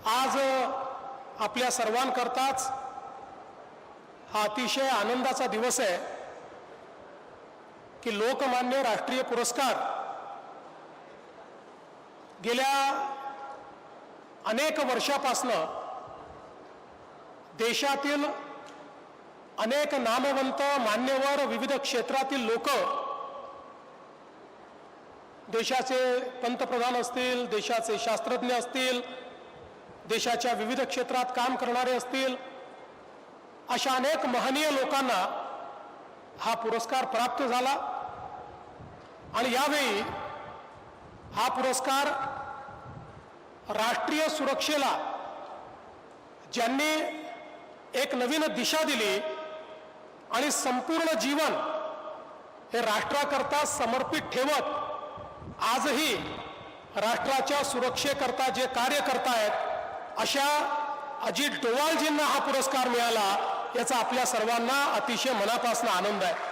आज आपल्या सर्वांकरताच हा अतिशय आनंदाचा दिवस आहे की लोकमान्य राष्ट्रीय पुरस्कार गेल्या अनेक वर्षापासून देशातील अनेक नामवंत मान्यवर विविध क्षेत्रातील लोक, देशाचे पंतप्रधान असतील, देशाचे शास्त्रज्ञ असतील, देशाच्या विविध क्षेत्रात काम करणारे असतील, अशा अनेक महनीय लोकांना हा पुरस्कार प्राप्त झाला। आणि यावेळी हा पुरस्कार राष्ट्रीय सुरक्षेला ज्यांनी एक नवीन दिशा दिली आणि संपूर्ण जीवन हे राष्ट्राकरता समर्पित ठेवत आजही राष्ट्राच्या सुरक्षेकरता जे कार्य करतायत अशा अजित डोवालजींना हा पुरस्कार मिळाला, याचा आपल्या सर्वांना अतिशय मनापासून आनंद आहे।